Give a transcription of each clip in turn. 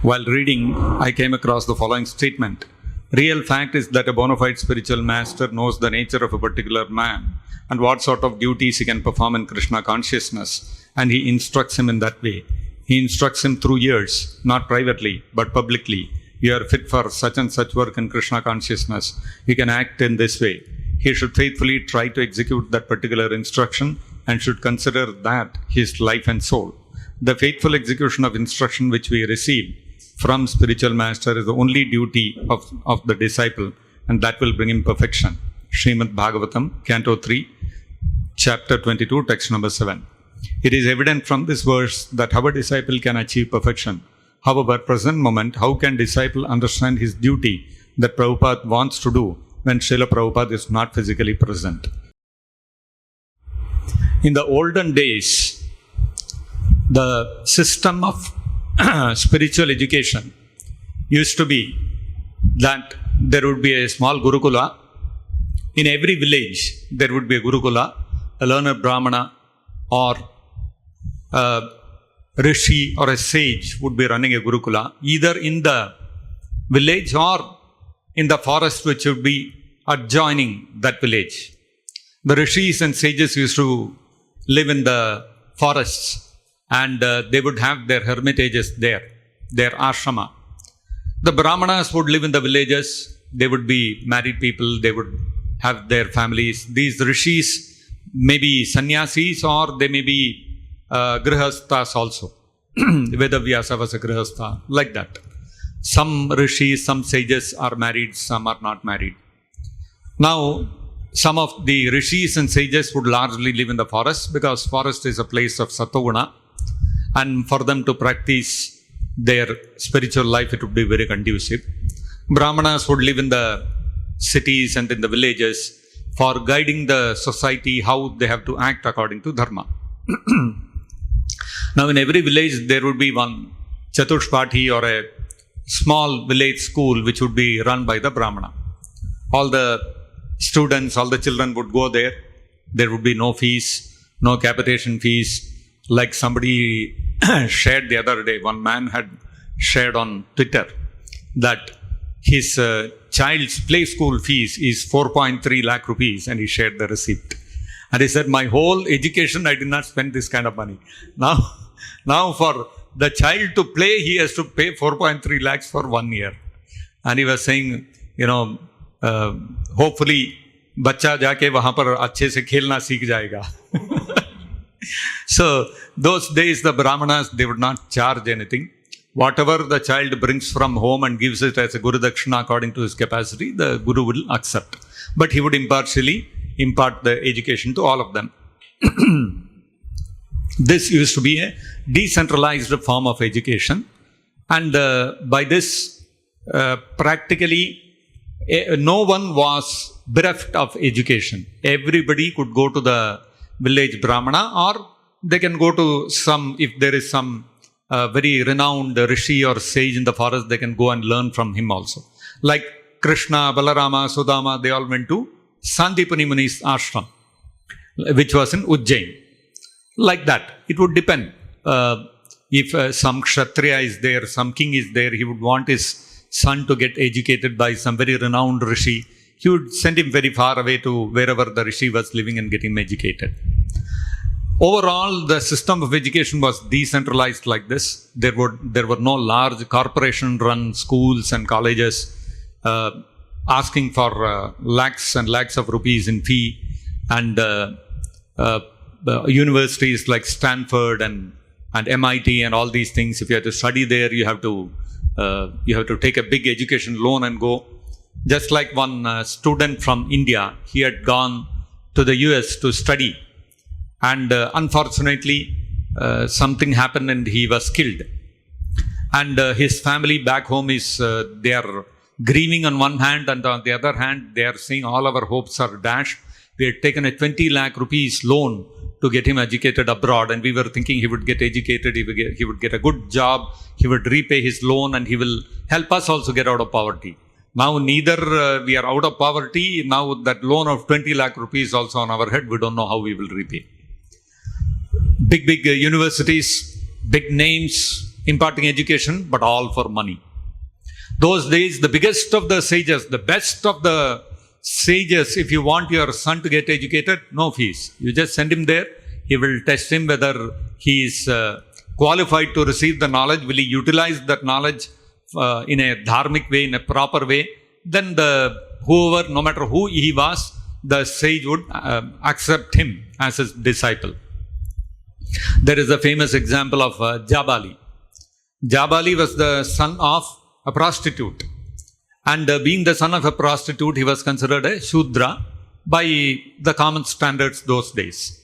While reading, I came across the following statement. Real fact is that a bona fide spiritual master knows the nature of a particular man and what sort of duties he can perform in Krishna consciousness, and he instructs him in that way. He instructs him through years, not privately, but publicly. You are fit for such and such work in Krishna consciousness. You can act in this way. He should faithfully try to execute that particular instruction and should consider that his life and soul. The faithful execution of instruction which we receive from spiritual master is the only duty of the disciple, and that will bring him perfection. Srimad Bhagavatam, Canto 3, Chapter 22, Text number 7. It is evident from this verse that how a disciple can achieve perfection. However, present moment, how can disciple understand his duty that Prabhupada wants to do when Srila Prabhupada is not physically present? In the olden days, the system of spiritual education used to be that there would be a small Gurukula. In every village, there would be a Gurukula, a learned Brahmana or a Rishi or a sage would be running a Gurukula, either in the village or in the forest which would be adjoining that village. The Rishis and sages used to live in the forests, and they would have their hermitages there, their ashrama. The Brahmanas would live in the villages. They would be married people. They would have their families. These Rishis may be sannyasis or they may be grihasthas also. Vedavyasa was a grihastha, like that. Some Rishis, some sages are married, some are not married. Now, some of the Rishis and sages would largely live in the forest because forest is a place of Sattva-guna, and for them to practice their spiritual life, it would be very conducive. Brahmanas would live in the cities and in the villages for guiding the society how they have to act according to dharma. Now, in every village, there would be one Chatushpathi or a small village school which would be run by the Brahmana. All the students, all the children would go there. There would be no fees, no capitation fees. Like somebody shared the other day, one man had shared on Twitter that his child's play school fees is 4.3 lakh rupees, and he shared the receipt. And he said, my whole education, I did not spend this kind of money. Now for the child to play, he has to pay 4.3 lakhs for 1 year. And he was saying, hopefully, बच्चा जाके वहाँ पर अच्छे से खेलना सीख जाएगा. So, those days the Brahmanas, they would not charge anything. Whatever the child brings from home and gives it as a Guru Dakshina according to his capacity, the Guru will accept. But he would impartially impart the education to all of them. This used to be a decentralized form of education. And by this, practically, no one was bereft of education. Everybody could go to the village Brahmana, or they can go to some, if there is some very renowned Rishi or sage in the forest, they can go and learn from him also. Like Krishna, Balarama, Sudama, they all went to Sandipani Muni's ashram, which was in Ujjain. Like that, it would depend. If some Kshatriya is there, some king is there, he would want his son to get educated by some very renowned Rishi. He would send him very far away to wherever the Rishi was living and get him educated. Overall, the system of education was decentralized like this. There were no large corporation-run schools and colleges asking for lakhs and lakhs of rupees in fee, and universities like Stanford and MIT and all these things. If you have to study there, you have to take a big education loan and go. Just like one student from India, he had gone to the US to study, and unfortunately something happened and he was killed. And his family back home is, they are grieving on one hand, and on the other hand, they are saying all our hopes are dashed. We had taken a 20 lakh rupees loan to get him educated abroad, and we were thinking he would get educated, he would get a good job, he would repay his loan, and he will help us also get out of poverty. Now neither we are out of poverty, now that loan of 20 lakh rupees also on our head, we don't know how we will repay. Big universities, big names imparting education, but all for money. Those days, the biggest of the sages, the best of the sages, if you want your son to get educated, no fees. You just send him there. He will test him whether he is qualified to receive the knowledge. Will he utilize that knowledge in a dharmic way, in a proper way? Then whoever, no matter who he was, the sage would accept him as his disciple. There is a famous example of Jabali. Jabali was the son of a prostitute. And being the son of a prostitute, he was considered a Shudra by the common standards those days.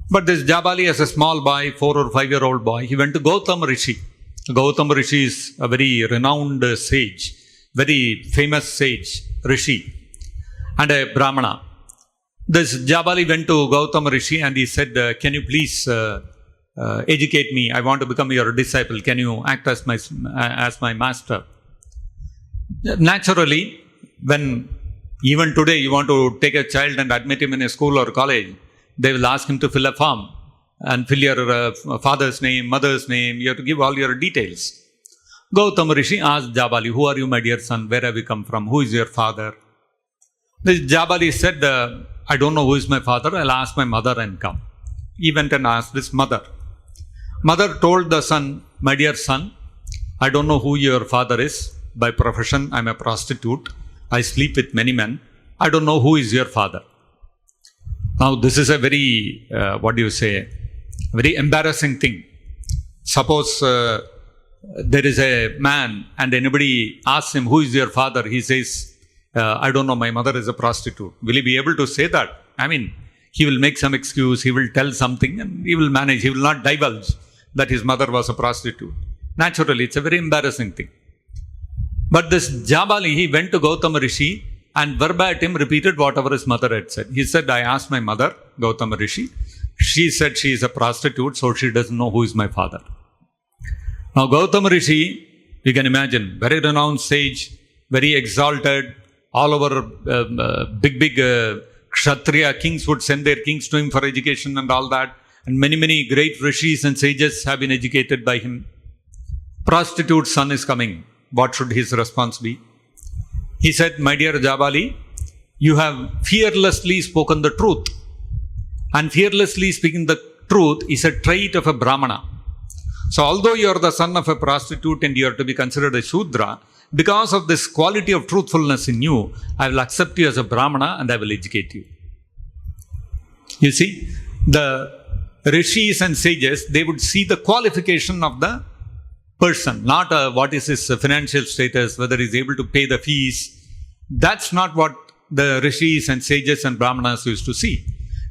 But this Jabali, as a small boy, 4 or 5-year-old boy, he went to Gautam Rishi. Gautam Rishi is a very renowned sage, very famous sage, Rishi, and a Brahmana. This Jabali went to Gautam Rishi and he said, can you please educate me? I want to become your disciple. Can you act as my master? Naturally, when even today you want to take a child and admit him in a school or college, they will ask him to fill a form and fill your father's name, mother's name. You have to give all your details. Gautam Rishi asked Jabali, who are you, my dear son? Where have you come from? Who is your father? This Jabali said, I don't know who is my father. I'll ask my mother and come. He went and asked his mother. Mother told the son, my dear son, I don't know who your father is. By profession, I'm a prostitute. I sleep with many men. I don't know who is your father. Now, this is a very, very embarrassing thing. Suppose there is a man and anybody asks him, who is your father? He says, I don't know, my mother is a prostitute. Will he be able to say that? I mean, he will make some excuse, he will tell something and he will manage. He will not divulge that his mother was a prostitute. Naturally, it's a very embarrassing thing. But this Jabali, he went to Gautam Rishi and verbatim repeated whatever his mother had said. He said, I asked my mother, Gautam Rishi. She said she is a prostitute, so she doesn't know who is my father. Now, Gautam Rishi, you can imagine, very renowned sage, very exalted, all over big Kshatriya kings would send their kings to him for education and all that. And many great rishis and sages have been educated by him. Prostitute son is coming. What should his response be? He said, my dear Jabali, you have fearlessly spoken the truth. And fearlessly speaking the truth is a trait of a Brahmana. So although you are the son of a prostitute and you are to be considered a Shudra, because of this quality of truthfulness in you, I will accept you as a Brahmana and I will educate you. You see, the rishis and sages, they would see the qualification of the person, not what is his financial status, whether he is able to pay the fees. That's not what the rishis and sages and Brahmanas used to see.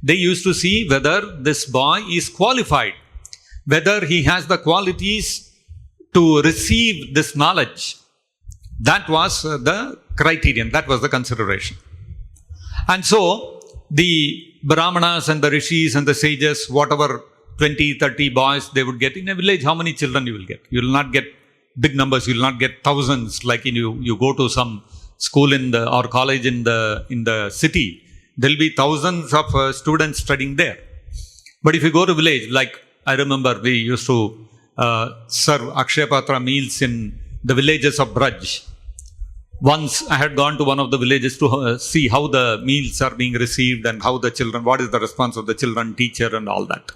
They used to see whether this boy is qualified, whether he has the qualities to receive this knowledge. That was the criterion, that was the consideration. And so, the Brahmanas and the rishis and the sages, whatever 20, 30 boys they would get in a village, how many children you will get? You will not get big numbers, you will not get thousands like you go to some school or college in the city. There will be thousands of students studying there. But if you go to village, like I remember we used to serve Akshaya Patra meals in the villages of Braj. Once I had gone to one of the villages to see how the meals are being received and how the children, what is the response of the children, teacher and all that.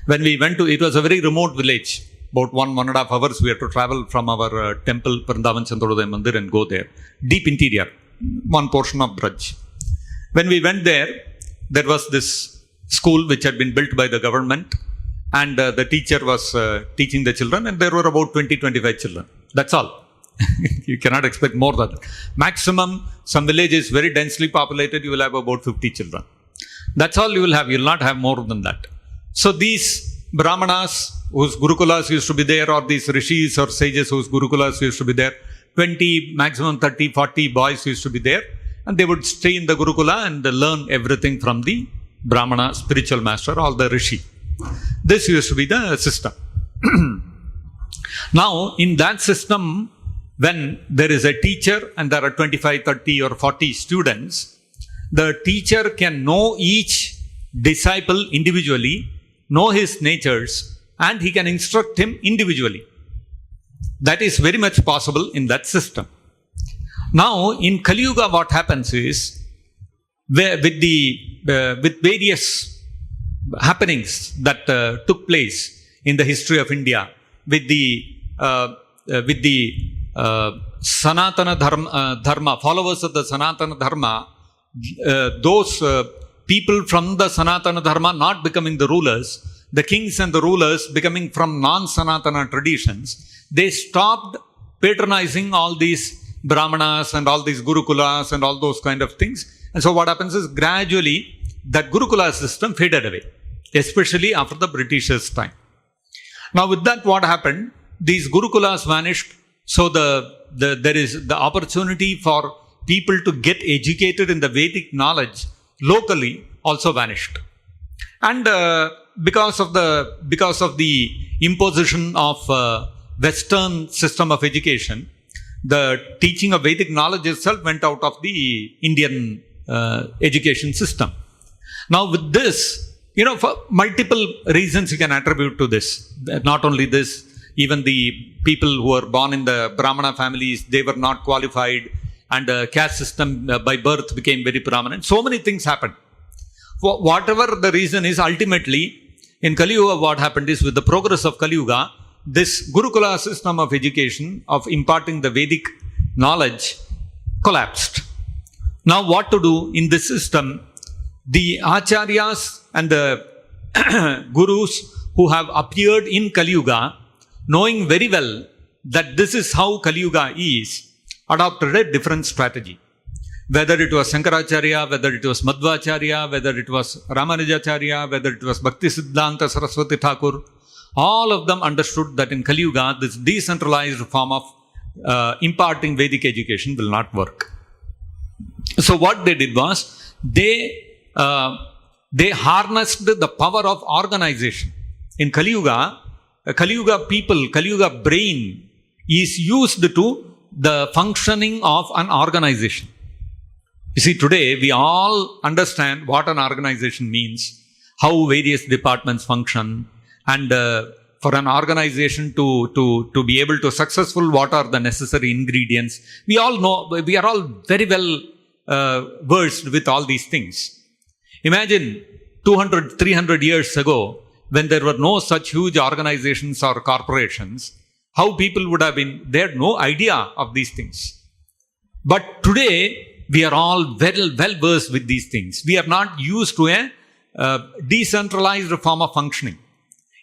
When we went to, it was a very remote village, about 1.5 hours we had to travel from our temple, Vrindavan Chandrodaya Mandir, and go there. Deep interior, one portion of Braj. When we went there, there was this school which had been built by the government and the teacher was teaching the children and there were about 20-25 children. That's all. You cannot expect more than that. Maximum, some village is very densely populated, you will have about 50 children. That's all you will have. You will not have more than that. So these Brahmanas whose Gurukulas used to be there, or these rishis or sages whose Gurukulas used to be there, 20, maximum 30, 40 boys used to be there, and they would stay in the Gurukula and learn everything from the Brahmana spiritual master or the rishi. This used to be the system. Now, in that system, when there is a teacher and there are 25, 30 or 40 students, the teacher can know each disciple individually, know his natures, and he can instruct him individually. That is very much possible in that system. Now, in Kali Yuga, what happens is, with various happenings that took place in the history of India, with the Sanatana Dharma, followers of the Sanatana Dharma, those people from the Sanatana Dharma not becoming the rulers, the kings and the rulers becoming from non-Sanatana traditions, they stopped patronizing all these Brahmanas and all these Gurukulas and all those kind of things. And so what happens is, gradually that Gurukula system faded away, especially after the Britishers' time. Now with that, what happened? These Gurukulas vanished, so there is the opportunity for people to get educated in the Vedic knowledge locally also vanished. And because of the imposition of Western system of education, the teaching of Vedic knowledge itself went out of the Indian education system. Now with this, for multiple reasons you can attribute to this. Not only this, even the people who were born in the Brahmana families, they were not qualified, and the caste system by birth became very prominent. So many things happened. Whatever the reason is, ultimately, in Kali Yuga, what happened is, with the progress of Kali Yuga, this Gurukula system of education, of imparting the Vedic knowledge, collapsed. Now what to do in this system? The Acharyas and the Gurus who have appeared in Kali Yuga, knowing very well that this is how Kali Yuga is, adopted a different strategy. Whether it was Shankaracharya, whether it was Madhvacharya, whether it was Ramanujacharya, whether it was Bhakti Siddhanta Saraswati Thakur, all of them understood that in Kali Yuga, this decentralized form of imparting Vedic education will not work. So what they did was, they harnessed the power of organization. In Kali Yuga people, Kali Yuga brain is used to the functioning of an organization. You see, today we all understand what an organization means, how various departments function, and for an organization to be able to successful, what are the necessary ingredients. We all know, we are all very well versed with all these things. Imagine 200, 300 years ago, when there were no such huge organizations or corporations, how people would have been, they had no idea of these things. But today, we are all well versed with these things. We are not used to a decentralized form of functioning.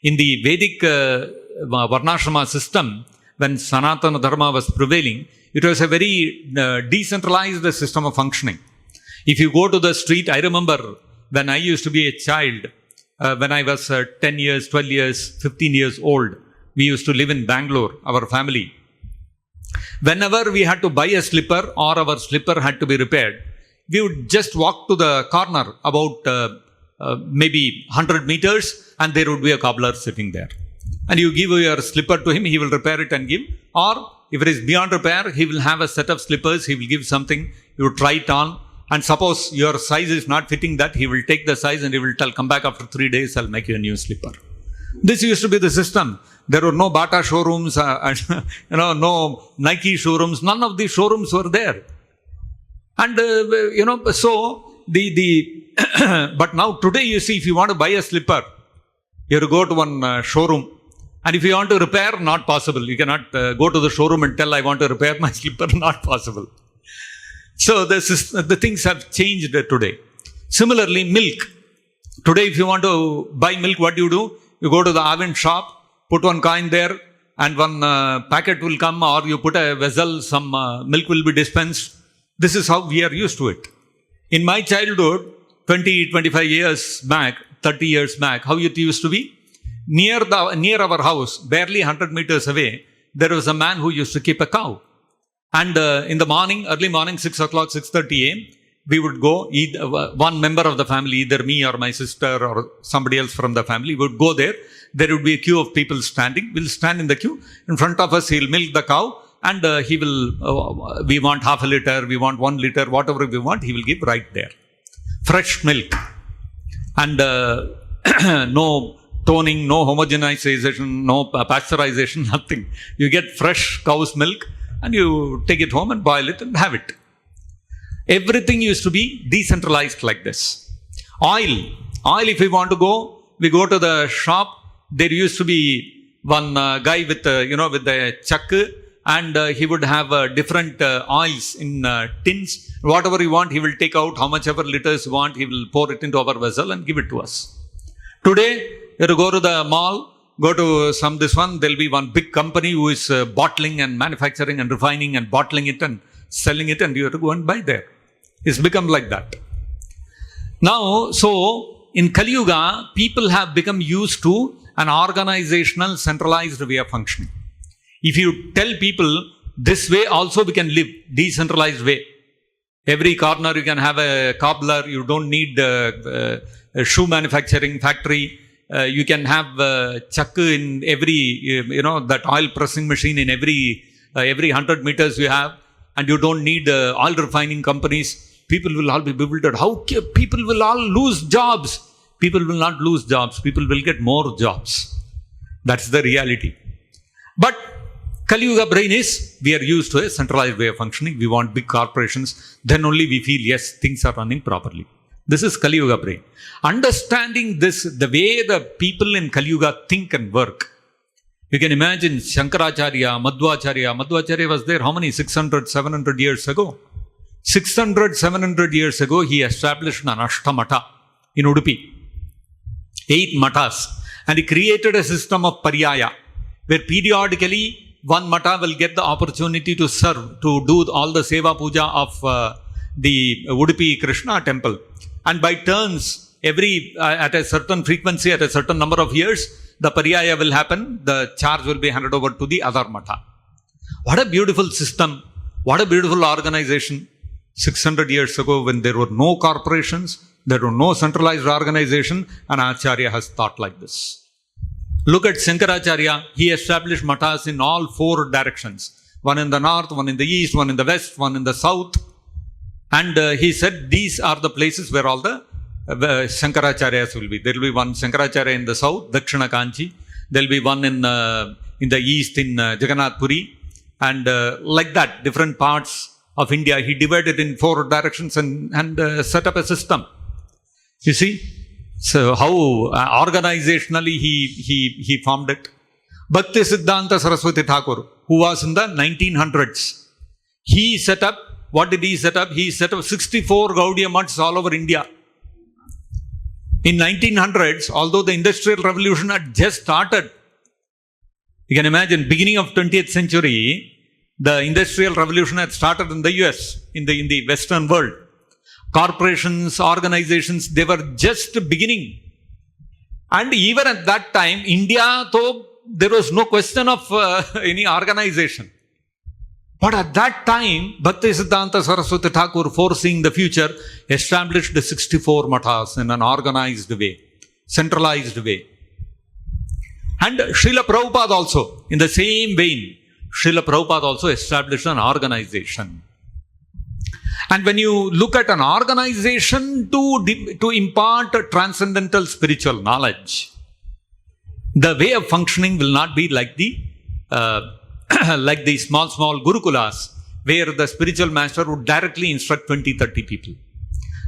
In the Vedic Varnashrama system, when Sanatana Dharma was prevailing, it was a very decentralized system of functioning. If you go to the street, I remember when I used to be a child, when I was 10 years, 12 years, 15 years old, we used to live in Bangalore, our family. Whenever we had to buy a slipper or our slipper had to be repaired, we would just walk to the corner about maybe 100 meters, and there would be a cobbler sitting there. And you give your slipper to him, he will repair it and give. Or if it is beyond repair, he will have a set of slippers, he will give something, you would try it on. And suppose your size is not fitting that, he will take the size and he will tell, come back after 3 days, I'll make you a new slipper. This used to be the system. There were no Bata showrooms, no Nike showrooms. None of these showrooms were there. And, so but now today, you see, if you want to buy a slipper, you have to go to one showroom. And if you want to repair, not possible. You cannot go to the showroom and tell, I want to repair my slipper, not possible. So the things have changed today. Similarly, milk. Today, if you want to buy milk, what do? You go to the Avin shop, put one coin there, and one packet will come, or you put a vessel, some milk will be dispensed. This is how we are used to it. In my childhood, 20, 25 years back, 30 years back, how it used to be? Near our house, barely 100 meters away, there was a man who used to keep a cow. And in the morning, early morning, 6 o'clock, 6:30 a.m., we would go, one member of the family, either me or my sister or somebody else from the family, would go there. There would be a queue of people standing. We'll stand in the queue. In front of us, he'll milk the cow, and he will, we want half a liter, we want 1 liter, whatever we want, he will give right there. Fresh milk. And no toning, no homogenization, no pasteurization, nothing. You get fresh cow's milk and you take it home and boil it and have it. Everything used to be decentralized like this. Oil, if we want to go, we go to the shop. There used to be one guy with with the chak, and he would have different oils in tins. Whatever you want, he will take out how much ever liters you want. He will pour it into our vessel and give it to us. Today, you have to go to the mall, go to this one. There will be one big company who is bottling and manufacturing and refining and bottling it and selling it, and you have to go and buy there. It's become like that. Now, so in Kali Yuga, people have become used to an organizational, centralized way of functioning. If you tell people, this way also we can live, decentralized way. Every corner you can have a cobbler, you don't need a shoe manufacturing factory. You can have chak in every, that oil pressing machine in every 100 meters you have, and you don't need oil refining companies. People will all be bewildered. How people will all lose jobs? People will not lose jobs. People will get more jobs. That's the reality. But Kali Yuga brain is, we are used to a centralized way of functioning. We want big corporations. Then only we feel, yes, things are running properly. This is Kali Yuga brain. Understanding this, the way the people in Kali Yuga think and work. You can imagine Shankaracharya, Madhvacharya. Madhvacharya was there how many? 600, 700 years ago. 600, 700 years ago, he established an Ashtamata in Udupi. 8 matas. And he created a system of Paryaya, where periodically one mata will get the opportunity to serve, to do all the Seva Puja of the Udupi Krishna temple. And by turns, at a certain frequency, at a certain number of years, the Paryaya will happen, the charge will be handed over to the other mata. What a beautiful system, what a beautiful organization. 600 years ago, when there were no corporations, there were no centralized organization, and Acharya has thought like this. Look at Shankaracharya. He established matas in all 4 directions. One in the north, one in the east, one in the west, one in the south. And he said these are the places where all the Shankaracharyas will be. There will be one Shankaracharya in the south, Dakshina Kanchi. There will be one in the east, in Jagannath Puri. And like that, different parts of India, he divided in 4 directions and set up a system. You see? So how organizationally he formed it. Bhakti Siddhanta Saraswati Thakur, who was in the 1900s, he set up, what did he set up? He set up 64 Gaudiya Maths all over India. In 1900s, although the Industrial Revolution had just started, you can imagine, beginning of 20th century, the Industrial Revolution had started in the US, in the Western world. Corporations, organizations, they were just beginning. And even at that time, India, though, there was no question of any organization. But at that time, Bhakti Siddhanta Saraswati Thakur, foreseeing the future, established the 64 mathas in an organized way, centralized way. And Srila Prabhupada also, in the same vein, Srila Prabhupada also established an organization. And when you look at an organization to impart transcendental spiritual knowledge, the way of functioning will not be like the small gurukulas, where the spiritual master would directly instruct 20-30 people.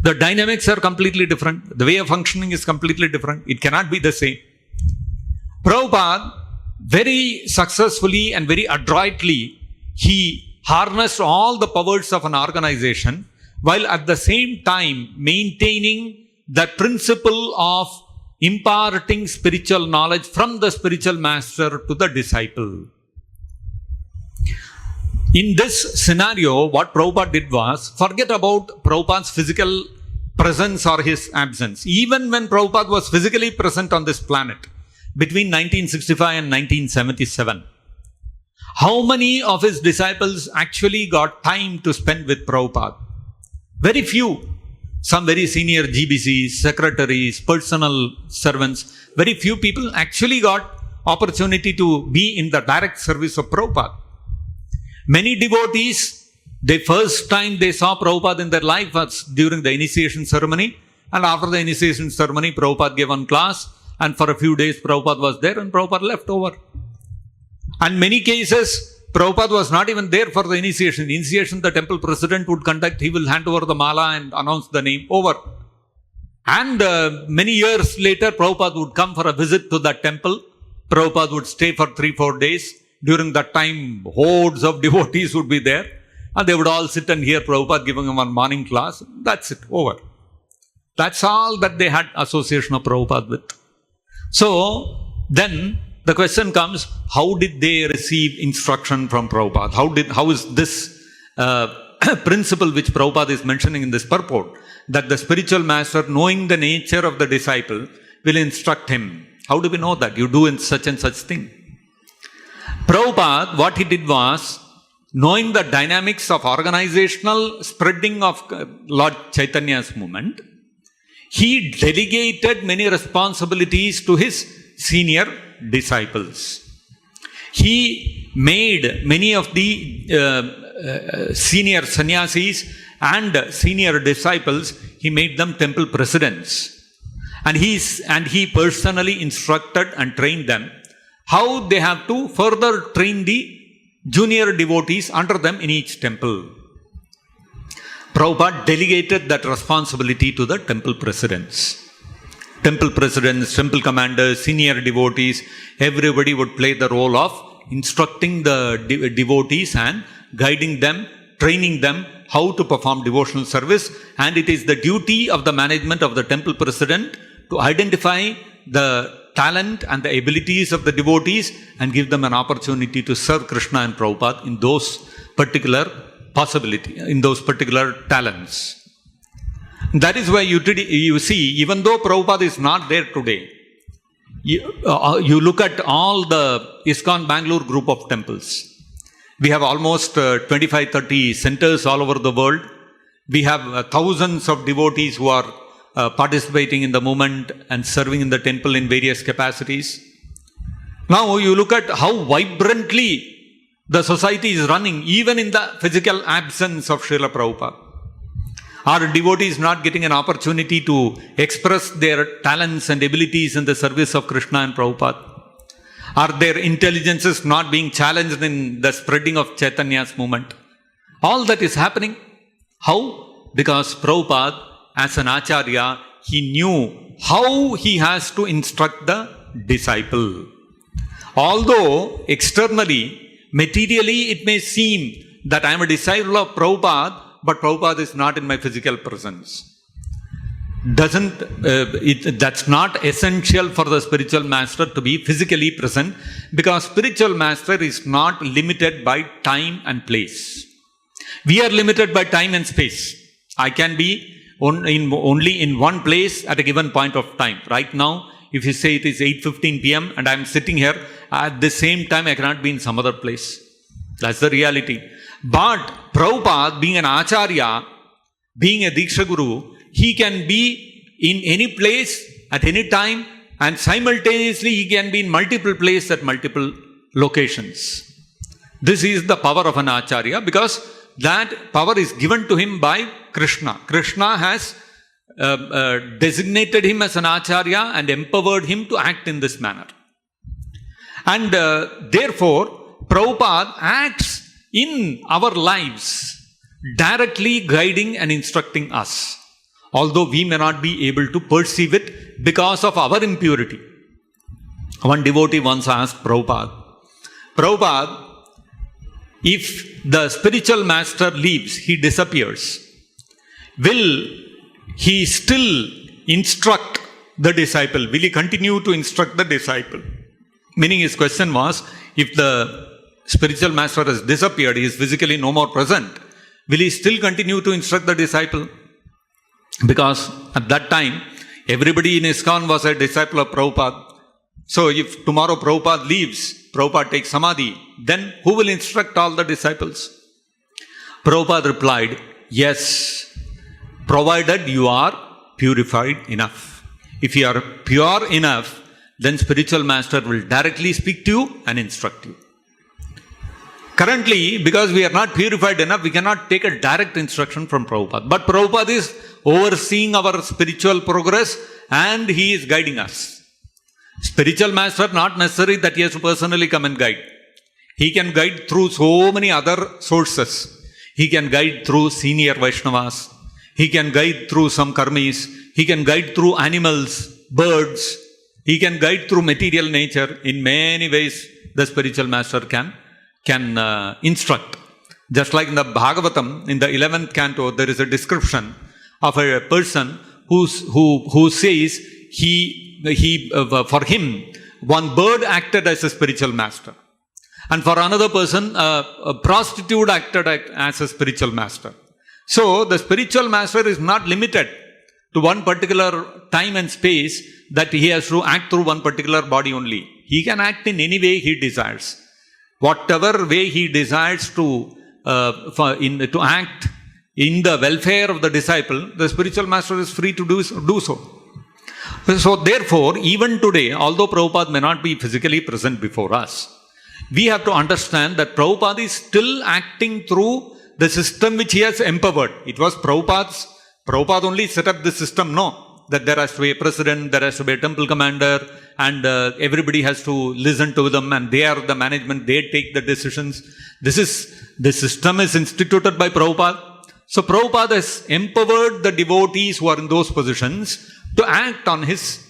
The dynamics are completely different. The way of functioning is completely different. It cannot be the same. Prabhupada, very successfully and very adroitly, he harnessed all the powers of an organization, while at the same time maintaining the principle of imparting spiritual knowledge from the spiritual master to the disciple. In this scenario, what Prabhupada did was, forget about Prabhupada's physical presence or his absence. Even when Prabhupada was physically present on this planet, between 1965 and 1977, how many of his disciples actually got time to spend with Prabhupada? Very few. Some very senior GBCs, secretaries, personal servants, very few people actually got opportunity to be in the direct service of Prabhupada. Many devotees, the first time they saw Prabhupada in their life was during the initiation ceremony, and after the initiation ceremony, Prabhupada gave one class, and for a few days Prabhupada was there and Prabhupada left over. And many cases, Prabhupada was not even there for the initiation. The initiation the temple president would conduct, he will hand over the mala and announce the name, over. And many years later, Prabhupada would come for a visit to that temple. Prabhupada would stay for 3-4 days. During that time, hordes of devotees would be there. And they would all sit and hear Prabhupada giving them one morning class. That's it, over. That's all that they had association of Prabhupada with. So, then the question comes, how did they receive instruction from Prabhupada? How is this principle which Prabhupada is mentioning in this purport, that the spiritual master, knowing the nature of the disciple, will instruct him? How do we know that? You do in such and such thing. Prabhupada, what he did was, knowing the dynamics of organizational spreading of Lord Chaitanya's movement, he delegated many responsibilities to his senior disciples. He made many of the senior sannyasis and senior disciples, he made them temple presidents. And he personally instructed and trained them how they have to further train the junior devotees under them in each temple. Prabhupada delegated that responsibility to the temple presidents. Temple presidents, temple commanders, senior devotees, everybody would play the role of instructing the devotees and guiding them, training them how to perform devotional service. And it is the duty of the management of the temple president to identify the talent and the abilities of the devotees and give them an opportunity to serve Krishna and Prabhupada in those particular in those particular talents. That is why you see, even though Prabhupada is not there today, you look at all the ISKCON Bangalore group of temples. We have almost 25-30 centers all over the world. We have thousands of devotees who are participating in the movement and serving in the temple in various capacities. Now you look at how vibrantly the society is running, even in the physical absence of Srila Prabhupada. Are devotees not getting an opportunity to express their talents and abilities in the service of Krishna and Prabhupada? Are their intelligences not being challenged in the spreading of Chaitanya's movement? All that is happening. How? Because Prabhupada, as an Acharya, he knew how he has to instruct the disciple. Although externally, materially, it may seem that I am a disciple of Prabhupada, but Prabhupada is not in my physical presence. That's not essential for the spiritual master to be physically present, because spiritual master is not limited by time and place. We are limited by time and space. I can be only in one place at a given point of time. Right now, if you say it is 8:15 p.m. and I am sitting here, at the same time I cannot be in some other place. That's the reality. But Prabhupada, being an Acharya, being a Diksha Guru, he can be in any place at any time, and simultaneously he can be in multiple places at multiple locations. This is the power of an Acharya, because that power is given to him by Krishna. Krishna has designated him as an Acharya and empowered him to act in this manner. And therefore, Prabhupada acts in our lives, directly guiding and instructing us, although we may not be able to perceive it because of our impurity. One devotee once asked Prabhupada, if the spiritual master leaves, he disappears, will he still instruct the disciple? Will he continue to instruct the disciple? Meaning his question was, if the spiritual master has disappeared, he is physically no more present, will he still continue to instruct the disciple? Because at that time, everybody in ISKCON was a disciple of Prabhupada. So if tomorrow Prabhupada leaves, Prabhupada takes Samadhi, then who will instruct all the disciples? Prabhupada replied, yes, provided you are purified enough. If you are pure enough, then spiritual master will directly speak to you and instruct you. Currently, because we are not purified enough, we cannot take a direct instruction from Prabhupada. But Prabhupada is overseeing our spiritual progress and he is guiding us. Spiritual master, not necessary that he has to personally come and guide. He can guide through so many other sources. He can guide through senior Vaishnavas. He can guide through some karmis. He can guide through animals, birds. He can guide through material nature. In many ways, the spiritual master can instruct. Just like in the Bhagavatam, in the 11th canto, there is a description of a person who says for him, one bird acted as a spiritual master. And for another person, a prostitute acted as a spiritual master. So, the spiritual master is not limited to one particular time and space that he has to act through one particular body only. He can act in any way he desires. Whatever way he desires to act in the welfare of the disciple, the spiritual master is free to do so. So, therefore, even today, although Prabhupada may not be physically present before us, we have to understand that Prabhupada is still acting through the system which he has empowered. It was Prabhupada only set up the system, no. That there has to be a president, there has to be a temple commander, and everybody has to listen to them, and they are the management, they take the decisions. The system is instituted by Prabhupada. So Prabhupada has empowered the devotees who are in those positions to act on his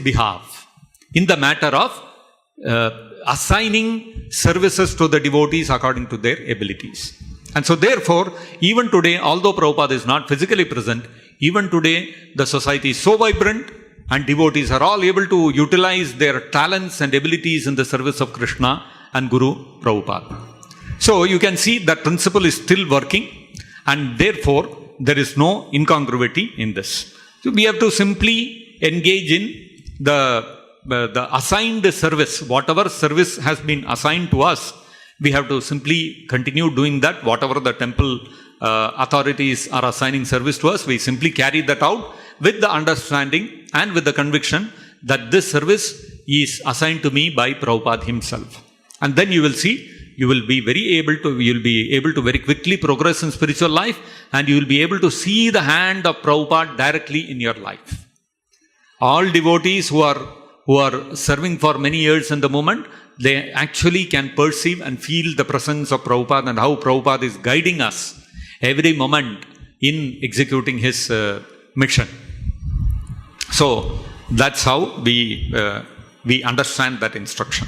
behalf in the matter of assigning services to the devotees according to their abilities. And so therefore, even today, although Prabhupada is not physically present, even today the society is so vibrant and devotees are all able to utilize their talents and abilities in the service of Krishna and Guru Prabhupada. So you can see that principle is still working, and therefore there is no incongruity in this. So we have to simply engage in the assigned service. Whatever service has been assigned to us, we have to simply continue doing that. Whatever the temple authorities are assigning service to us, we simply carry that out with the understanding and with the conviction that this service is assigned to me by Prabhupada himself. And then you will see, you will be able to very quickly progress in spiritual life, and you will be able to see the hand of Prabhupada directly in your life. All devotees who are serving for many years in the moment, they actually can perceive and feel the presence of Prabhupada and how Prabhupada is guiding us every moment in executing his mission. So that's how we understand that instruction.